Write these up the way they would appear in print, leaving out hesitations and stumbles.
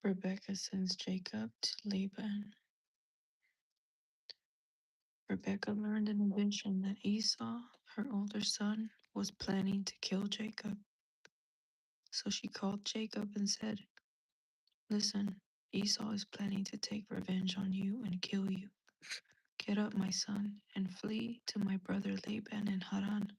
Rebekah sends Jacob to Laban. Rebekah learned in a vision that Esau, her older son, was planning to kill Jacob. So she called Jacob and said, "Listen, Esau is planning to take revenge on you and kill you. Get up, my son, and flee to my brother Laban in Haran.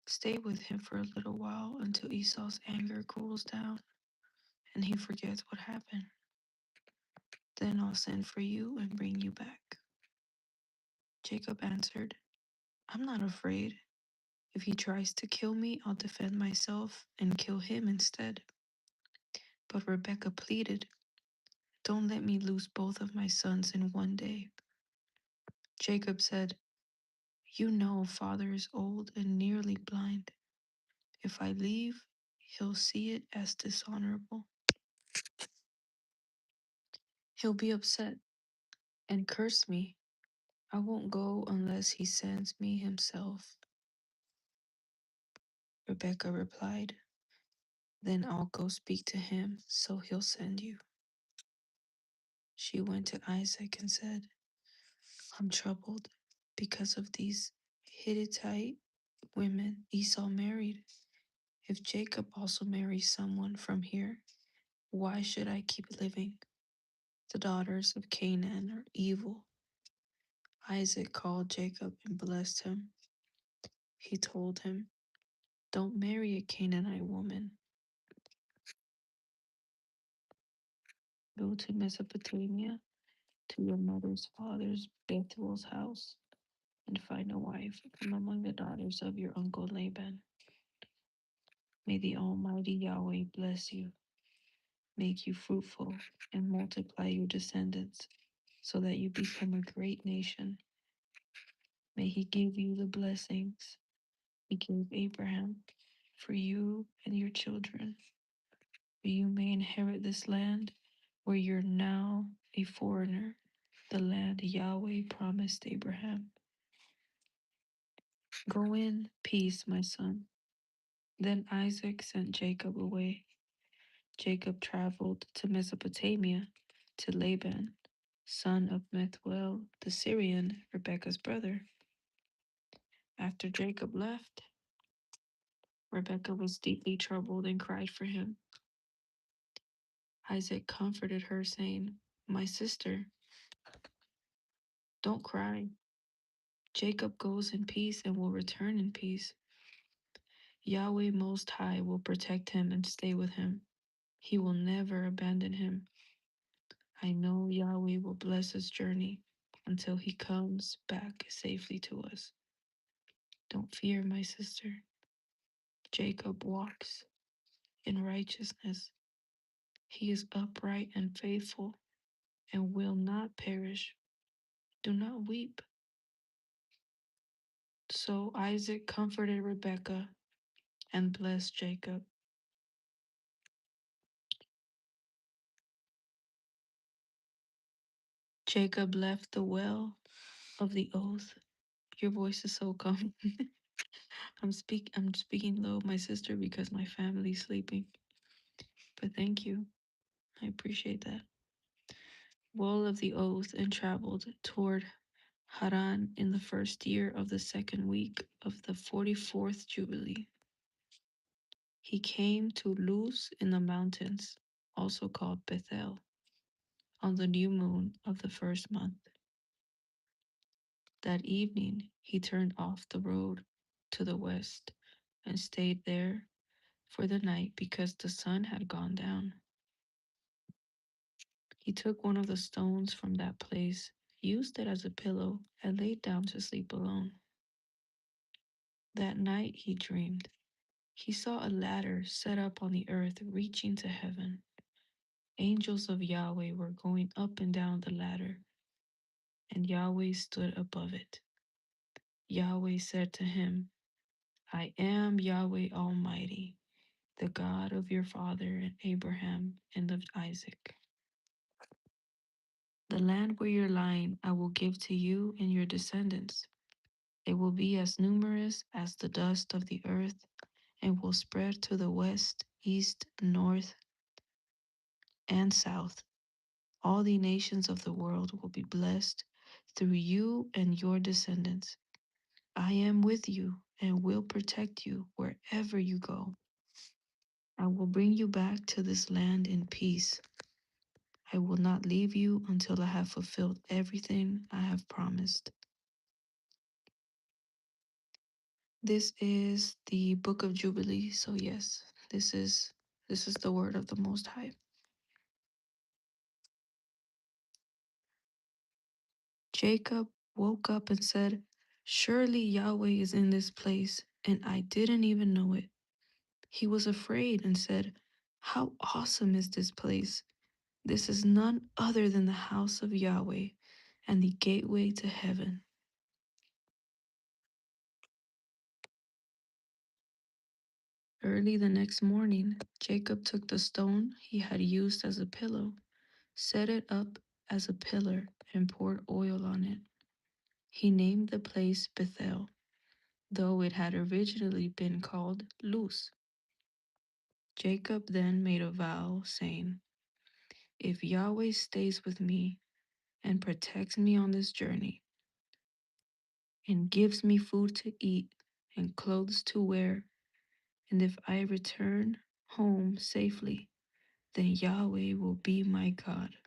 Stay with him for a little while until Esau's anger cools down and he forgets what happened. Then I'll send for you and bring you back." Jacob answered, "I'm not afraid. If he tries to kill me, I'll defend myself and kill him instead." But Rebekah pleaded, "Don't let me lose both of my sons in one day." Jacob said, "You know, father is old and nearly blind. If I leave, he'll see it as dishonorable. He'll be upset and curse me. I won't go unless he sends me himself." Rebekah replied, "Then I'll go speak to him, so he'll send you." She went to Isaac and said, "I'm troubled because of these Hittite women Esau married. If Jacob also marries someone from here, why should I keep living? The daughters of Canaan are evil." Isaac called Jacob and blessed him. He told him, "Don't marry a Canaanite woman. Go to Mesopotamia, to your mother's father's Bethuel's house, and find a wife from among the daughters of your uncle Laban. May the Almighty Yahweh bless you, make you fruitful, and multiply your descendants, so that you become a great nation. May he give you the blessings he gave Abraham for you and your children. You may inherit this land where you're now a foreigner, the land Yahweh promised Abraham. Go in peace, my son." Then Isaac sent Jacob away. Jacob traveled to Mesopotamia, to Laban, son of Bethuel the Syrian, Rebekah's brother. After Jacob left, Rebekah was deeply troubled and cried for him. Isaac comforted her, saying, "My sister, don't cry. Jacob goes in peace and will return in peace. Yahweh Most High will protect him and stay with him. He will never abandon him. I know Yahweh will bless his journey until he comes back safely to us. Don't fear, my sister. Jacob walks in righteousness. He is upright and faithful and will not perish. Do not weep." So Isaac comforted Rebekah and blessed Jacob. Jacob left the well of the oath. Your voice is so calm. I'm speaking low, my sister, because my family's sleeping. But thank you. I appreciate that. Well of the oath, and traveled toward Haran in the first year of the second week of the 44th Jubilee. He came to Luz in the mountains, also called Bethel, on the new moon of the first month. That evening he turned off the road to the west and stayed there for the night because the sun had gone down. He took one of the stones from that place, used it as a pillow, and laid down to sleep alone. That night he dreamed. He saw a ladder set up on the earth reaching to heaven. Angels of Yahweh were going up and down the ladder, and Yahweh stood above it. Yahweh said to him, "I am Yahweh Almighty, the God of your father Abraham and of Isaac. The land where you're lying I will give to you and your descendants. It will be as numerous as the dust of the earth and will spread to the west, east, north, and south. All the nations of the world will be blessed through you and your descendants. I am with you and will protect you wherever you go. I will bring you back to this land in peace. I will not leave you until I have fulfilled everything I have promised. This is the book of Jubilee. So yes, this is the word of the Most High. Jacob woke up and said, "Surely Yahweh is in this place, and I didn't even know it." He was afraid and said, "How awesome is this place! This is none other than the house of Yahweh and the gateway to heaven." Early the next morning, Jacob took the stone he had used as a pillow, set it up as a pillar, and poured oil on it. He named the place Bethel, though it had originally been called Luz. Jacob then made a vow, saying, "If Yahweh stays with me and protects me on this journey, and gives me food to eat and clothes to wear, and if I return home safely, then Yahweh will be my God.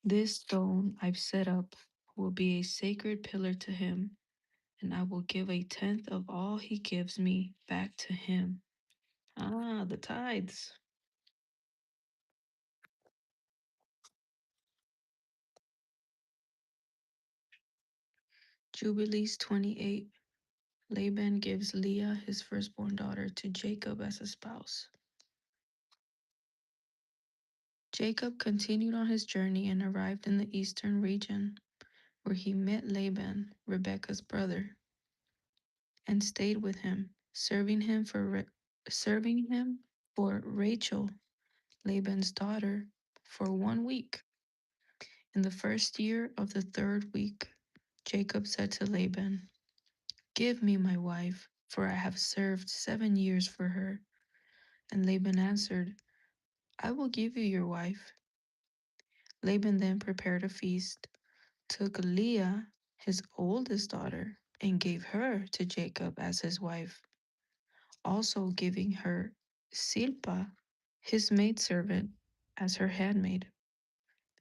This stone I've set up will be a sacred pillar to him, and I will give a tenth of all he gives me back to him." Ah, the tithes. Jubilees 28. Laban gives Leah, his firstborn daughter, to Jacob as a spouse. Jacob continued on his journey and arrived in the eastern region, where he met Laban, Rebekah's brother, and stayed with him, serving him for Rachel, Laban's daughter, for 1 week. In the first year of the third week, Jacob said to Laban, "Give me my wife, for I have served 7 years for her." And Laban answered, "I will give you your wife." Laban then prepared a feast, took Leah, his oldest daughter, and gave her to Jacob as his wife, also giving her Silpah, his maidservant, as her handmaid.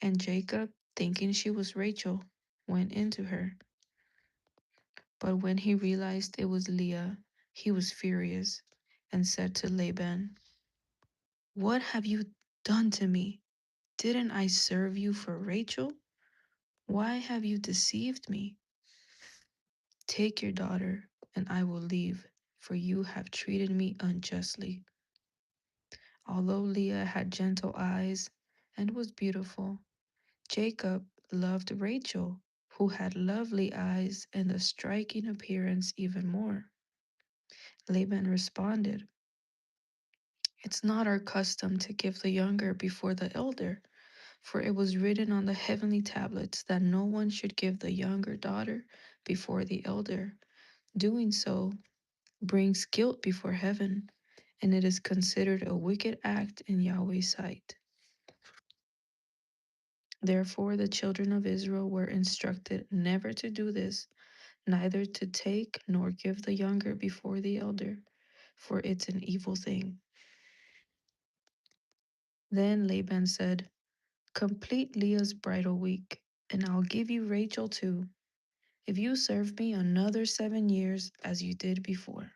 And Jacob, thinking she was Rachel, went into her. But when he realized it was Leah, he was furious and said to Laban, "What have you done to me? Didn't I serve you for Rachel? Why have you deceived me? Take your daughter, and I will leave, for you have treated me unjustly." Although Leah had gentle eyes and was beautiful, Jacob loved Rachel, who had lovely eyes and a striking appearance even more. Laban responded, "It's not our custom to give the younger before the elder, for it was written on the heavenly tablets that no one should give the younger daughter before the elder. Doing so brings guilt before heaven, and it is considered a wicked act in Yahweh's sight." Therefore, the children of Israel were instructed never to do this, neither to take nor give the younger before the elder, for it's an evil thing. Then Laban said, "Complete Leah's bridal week, and I'll give you Rachel too, if you serve me another 7 years as you did before."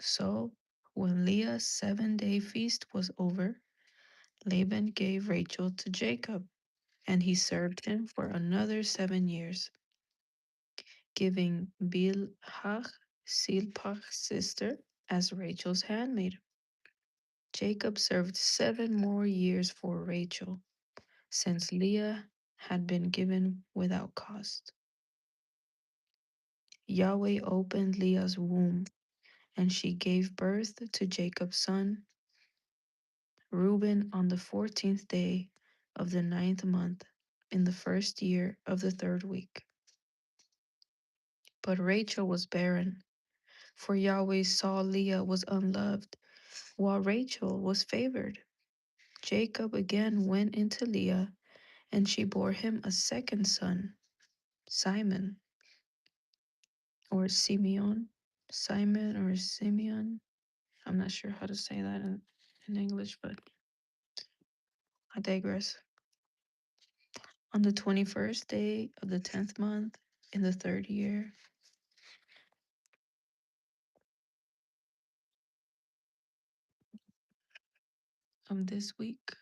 So, when Leah's 7-day feast was over, Laban gave Rachel to Jacob, and he served him for another 7 years, giving Bilhah, Silpah's sister, as Rachel's handmaid. Jacob served 7 more years for Rachel, since Leah had been given without cost. Yahweh opened Leah's womb, and she gave birth to Jacob's son, Reuben, on the 14th day of the ninth month, in the first year of the third week. But Rachel was barren, for Yahweh saw Leah was unloved, while Rachel was favored. Jacob again went into Leah, and she bore him a second son, Simon, or Simeon. Simon or Simeon. I'm not sure how to say that in English, but I digress. On the 21st day of the 10th month, in the third year of this week,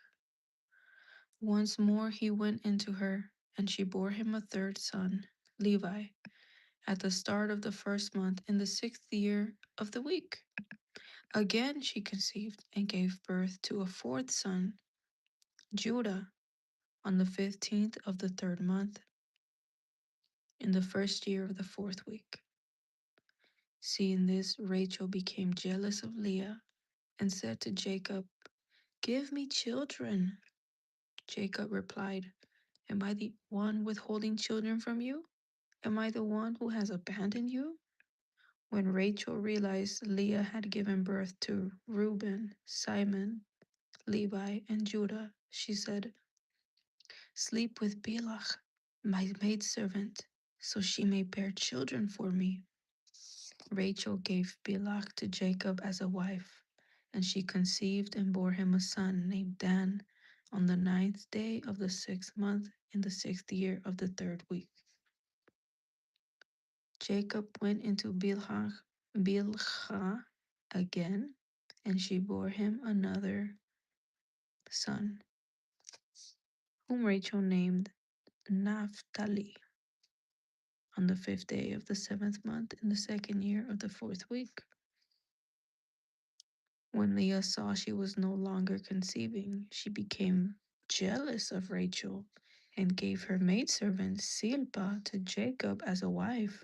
once more he went into her, and she bore him a third son, Levi, at the start of the first month in the 6th year of the week. Again she conceived and gave birth to a fourth son, Judah, on the 15th of the third month, in the first year of the fourth week. Seeing this, Rachel became jealous of Leah and said to Jacob, "Give me children." Jacob replied, "Am I the one withholding children from you? Am I the one who has abandoned you?" When Rachel realized Leah had given birth to Reuben, Simon, Levi, and Judah, she said, "Sleep with Bilhah, my maidservant, so she may bear children for me." Rachel gave Bilhah to Jacob as a wife, and she conceived and bore him a son named Dan on the 9th day of the 6th month in the 6th year of the third week. Jacob went into Bilhah again, and she bore him another son, whom Rachel named Naphtali, on the 5th day of the 7th month in the 2nd year of the 4th week. When Leah saw she was no longer conceiving, she became jealous of Rachel and gave her maidservant Zilpah to Jacob as a wife.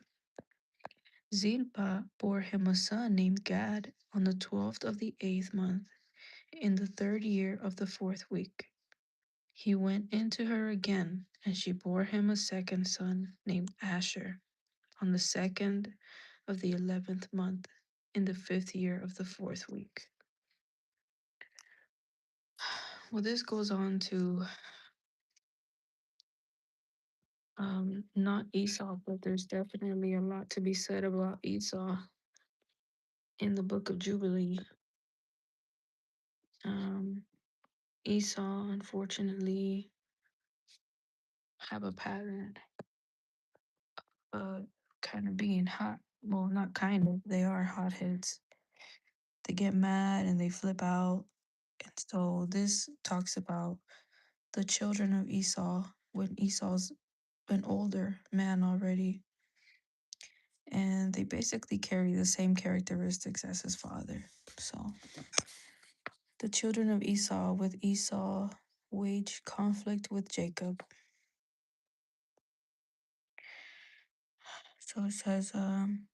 Zilpah bore him a son named Gad on the 12th of the 8th month, in the 3rd year of the 4th week. He went into her again, and she bore him a second son named Asher on the 2nd of the 11th month, in the 5th year of the 4th week. Well, this goes on to not Esau, but there's definitely a lot to be said about Esau in the book of Jubilee. Um, Esau, unfortunately, have a pattern of kind of being hot. Well, not kind of, they are hotheads. They get mad and they flip out. And so this talks about the children of Esau when Esau's an older man already. And they basically carry the same characteristics as his father. So the children of Esau with Esau wage conflict with Jacob. So it says, on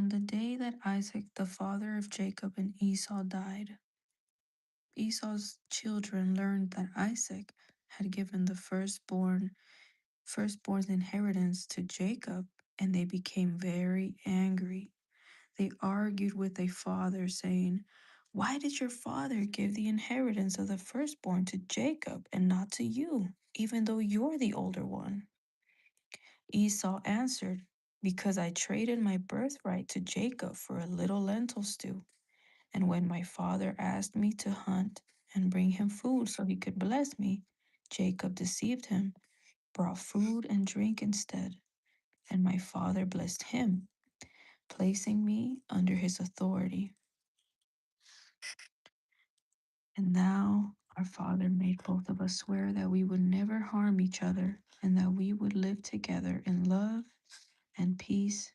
the day that Isaac, the father of Jacob and Esau, died, Esau's children learned that Isaac had given the firstborn's inheritance to Jacob, and they became very angry. They argued with their father, saying, "Why did your father give the inheritance of the firstborn to Jacob and not to you, even though you're the older one?" Esau answered, "Because I traded my birthright to Jacob for a little lentil stew. And when my father asked me to hunt and bring him food so he could bless me, Jacob deceived him, brought food and drink instead. And my father blessed him, placing me under his authority. And now our father made both of us swear that we would never harm each other and that we would live together in love and peace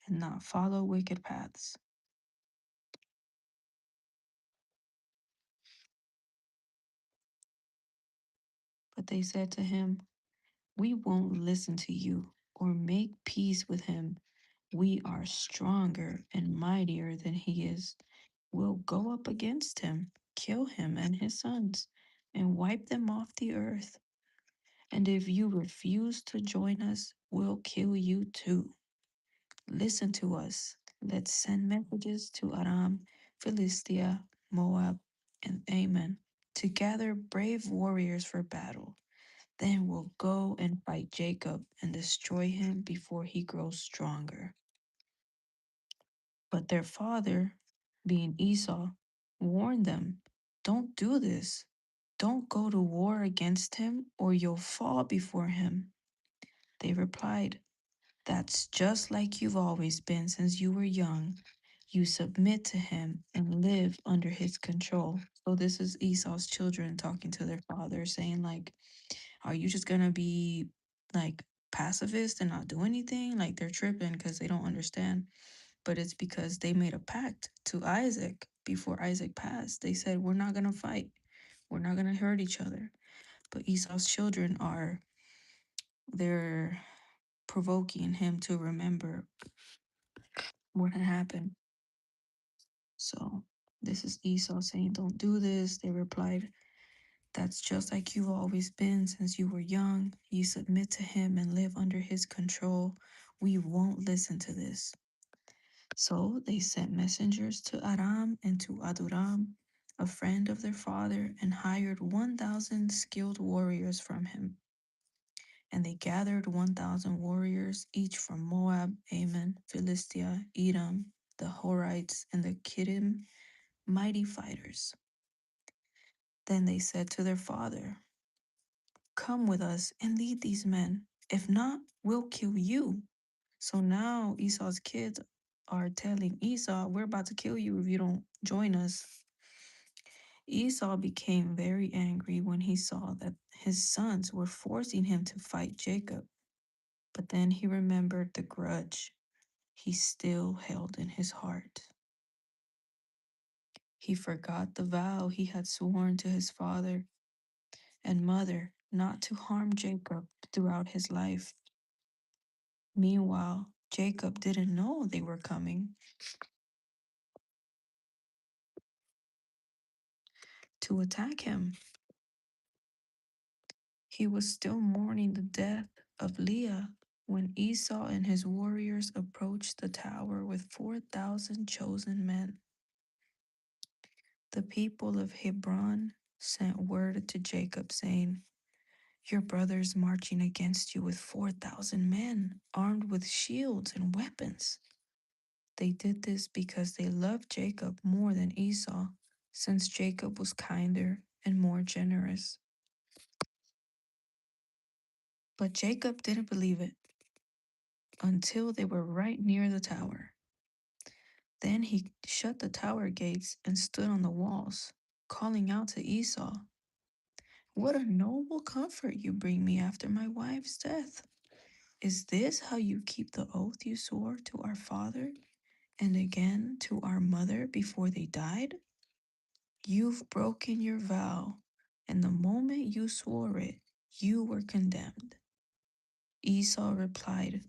and not follow wicked paths." But they said to him, "We won't listen to you or make peace with him. We are stronger and mightier than he is. We'll go up against him, kill him and his sons, and wipe them off the earth. And if you refuse to join us, we'll kill you too. Listen to us Let's send messages to Aram, Philistia, Moab, and Ammon to gather brave warriors for battle. Then we'll go and fight Jacob and destroy him before he grows stronger. But their father, being Esau, warned them, don't do this. Don't go to war against him, or you'll fall before him. They replied, that's just like you've always been since you were young. You submit to him and live under his control. So this is Esau's children talking to their father, saying like, are you just gonna be like pacifist and not do anything? Like they're tripping because they don't understand. But it's because they made a pact to Isaac before Isaac passed. They said, we're not gonna fight. We're not gonna hurt each other. But Esau's children are they're provoking him to remember what had happened. So this is Esau saying, don't do this. They replied, that's just like you've always been since you were young. You submit to him and live under his control. We won't listen to this. So they sent messengers to Aram and to Aduram, a friend of their father, and hired 1,000 skilled warriors from him. And they gathered 1,000 warriors, each from Moab, Ammon, Philistia, Edom, the Horites, and the Kittim, mighty fighters. Then they said to their father, come with us and lead these men. If not, we'll kill you. So now Esau's kids are telling Esau, we're about to kill you if you don't join us. Esau became very angry when he saw that his sons were forcing him to fight Jacob. But then he remembered the grudge he still held in his heart. He forgot the vow he had sworn to his father and mother not to harm Jacob throughout his life. Meanwhile, Jacob didn't know they were coming to attack him. He was still mourning the death of Leah when Esau and his warriors approached the tower with 4,000 chosen men. The people of Hebron sent word to Jacob saying, your brother's marching against you with 4,000 men, armed with shields and weapons. They did this because they loved Jacob more than Esau, since Jacob was kinder and more generous. But Jacob didn't believe it until they were right near the tower. Then he shut the tower gates and stood on the walls, calling out to Esau, what a noble comfort you bring me after my wife's death. Is this how you keep the oath you swore to our father and again to our mother before they died? You've broken your vow, and the moment you swore it, you were condemned. Esau replied,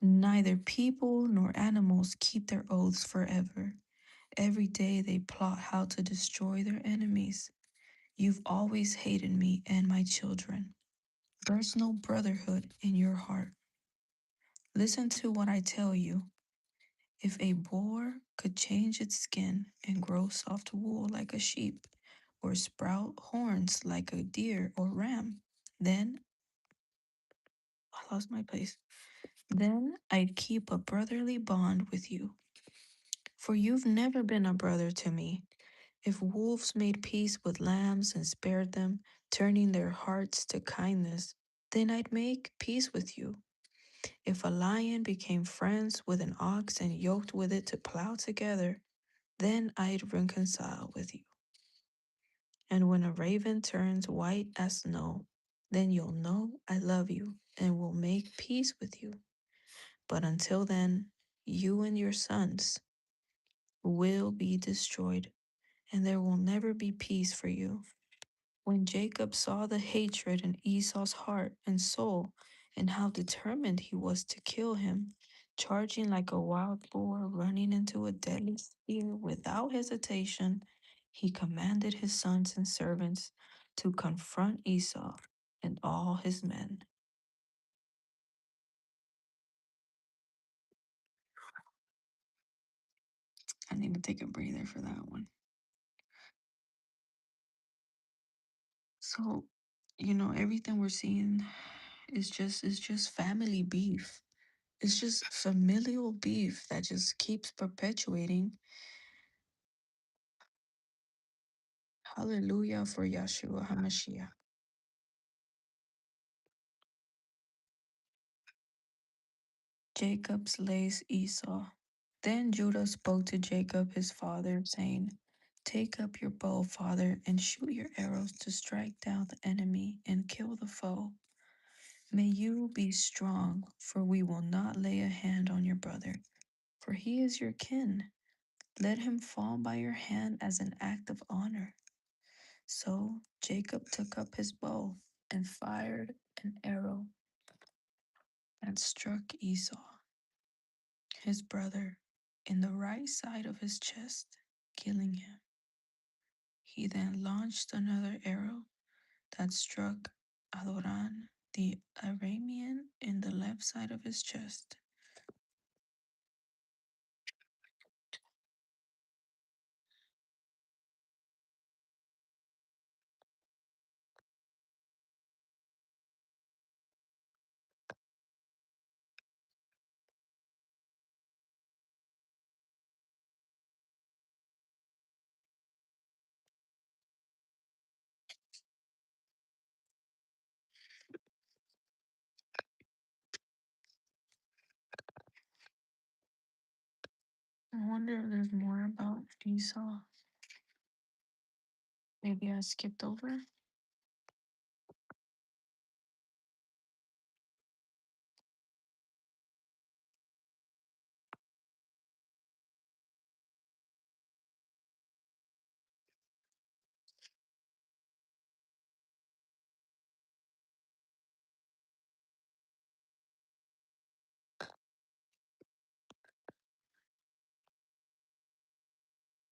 neither people nor animals keep their oaths forever. Every day they plot how to destroy their enemies. You've always hated me and my children. There's no brotherhood in your heart. Listen to what I tell you. If a boar could change its skin and grow soft wool like a sheep, or sprout horns like a deer or ram, then I lost my place. Then I'd keep a brotherly bond with you. For you've never been a brother to me. If wolves made peace with lambs and spared them, turning their hearts to kindness, then I'd make peace with you. If a lion became friends with an ox and yoked with it to plow together, then I'd reconcile with you. And when a raven turns white as snow, then you'll know I love you and will make peace with you. But until then, you and your sons will be destroyed, and there will never be peace for you. When Jacob saw the hatred in Esau's heart and soul, and how determined he was to kill him, charging like a wild boar running into a deadly spear without hesitation, he commanded his sons and servants to confront Esau and all his men. I need to take a breather for that one. So, everything we're seeing is just family beef. It's just familial beef that just keeps perpetuating. Hallelujah for Yeshua HaMashiach. Jacob slays Esau. Then Judah spoke to Jacob his father, saying, take up your bow, father, and shoot your arrows to strike down the enemy and kill the foe. May you be strong, for we will not lay a hand on your brother, for he is your kin. Let him fall by your hand as an act of honor. So Jacob took up his bow and fired an arrow and struck Esau, his brother, in the right side of his chest, killing him. He then launched another arrow that struck Adoran, the Aramean, in the left side of his chest. I wonder if there's more about Esau. Maybe I skipped over.